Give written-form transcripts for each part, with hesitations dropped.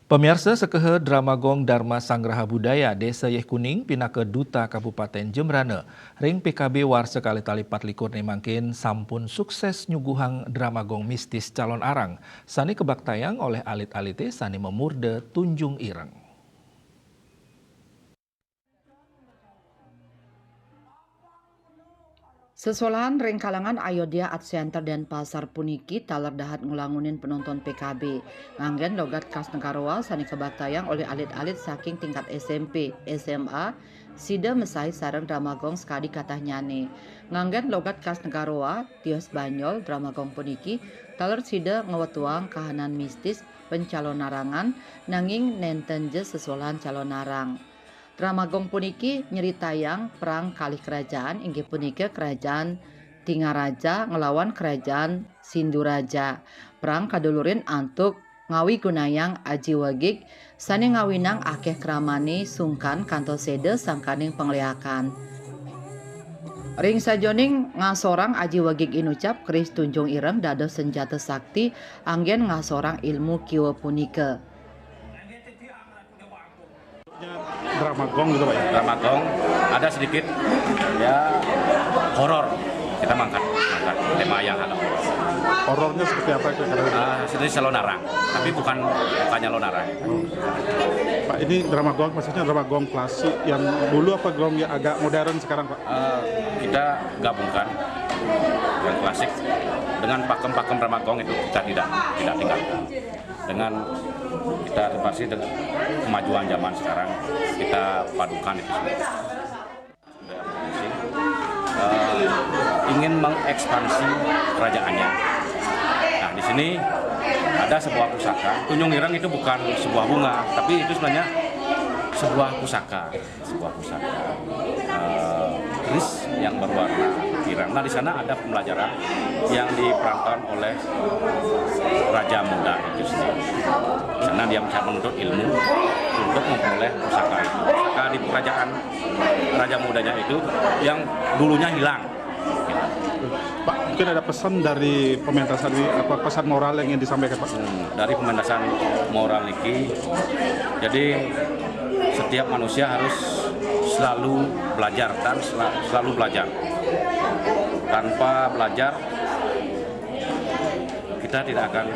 Pemirsa sekehe Dramagong Dharma Sanggraha Budaya Desa Yeh Kuning pindah ke Duta Kabupaten Jembrana. Ring PKB war sekali tali 24 nemangkin sampun sukses nyuguhang Dramagong mistis calon arang. Sani kebaktayang oleh alit-alite sani memurde Tunjung Ireng. Sesolahan ring kalangan Ayodhya Art Center dan Pasar Puniki taler dahat ngulangunin penonton PKB. Nganggen logat khas Negarawa sani kebaktayang oleh alit-alit saking tingkat SMP, SMA, sida mesai sareng Dramagong sekali katah nyane. Nganggen logat khas Negarawa, tios Banyol, Dramagong Puniki, taler sida ngewetuang kahanan mistis pencalon narangan nanging nenten je sesolahan calon narang. Dramagong puniki nyeritayang perang kalih kerajaan inggih punika kerajaan Tingaraja ngelawan kerajaan Sinduraja. Perang kadulurin antuk ngawi gunayang Aji Wagik sani ngawinang akeh kramani sungkan kantos sede sangkaning pengliakan. Ring sajoning ngasorang Aji Wagik inucap keris Tunjung Ireng dados senjata sakti anggen ngasorang ilmu kiwa punika. Dramagong gitu Pak ya? Dramagong ada sedikit ya horor, kita mangkat tema yang ada Horornya seperti apa itu? seperti Lonarang, tapi bukannya Lonarang. Pak, ini Dramagong maksudnya Dramagong klasik yang dulu apa gong yang agak modern sekarang Pak? Kita gabungkan yang klasik dengan pakem-pakem Dramagong itu kita tidak tinggalkan. Dengan kita adaptasi dengan kemajuan zaman sekarang, kita padukan itu semua. Ingin mengekspansi kerajaannya. Nah, di sini ada sebuah pusaka. Tunjung Ireng itu bukan sebuah bunga, tapi itu sebenarnya sebuah pusaka. Keris yang berwarna ireng. Nah, di sana ada pembelajaran yang diperankan oleh Raja Muda itu sendiri. Di sana dia bisa menuntut ilmu untuk memperoleh pusaka itu. Pusaka di kerajaan Raja Mudanya itu yang dulunya hilang. Pak, mungkin ada pesan dari pementasan ini, apa pesan moral yang ingin disampaikan Pak? Dari pementasan moral ini, jadi setiap manusia harus selalu belajar dan selalu belajar. Tanpa belajar, kita tidak akan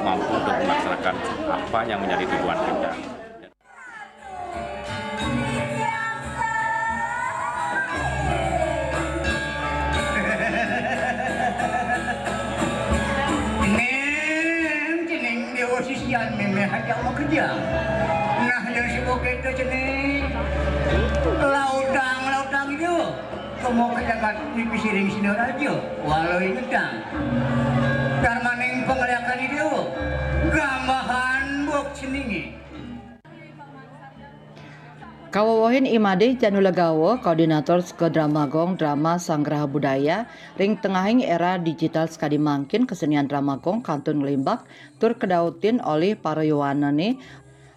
mampu untuk melaksanakan apa yang menjadi tujuan kita. Sisian memang hajak mau kerja. Nah yang sibuk itu jenis lautang itu. Kamu kerja kat di siring sini aja. Walau ingedang. Darmaning pengeliakan itu gambahan buk seningi. Kawawahin Imade Janulegawo, koordinator ke Dramagong Drama Sanggraha Budaya, ring tengahing era digital sekali mangkin kesenian Dramagong kantun ngelimbak, tur kedautin oleh para yowanane,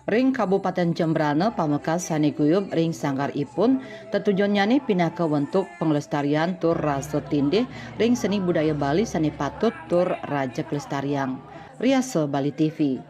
ring Kabupaten Jembrana pamekas sani guyub ring sanggar ipun, tetujuannya pindah ke bentuk penglestarian tur raso tindih, ring seni budaya Bali sani patut tur raja kelestarian. Riase Bali TV.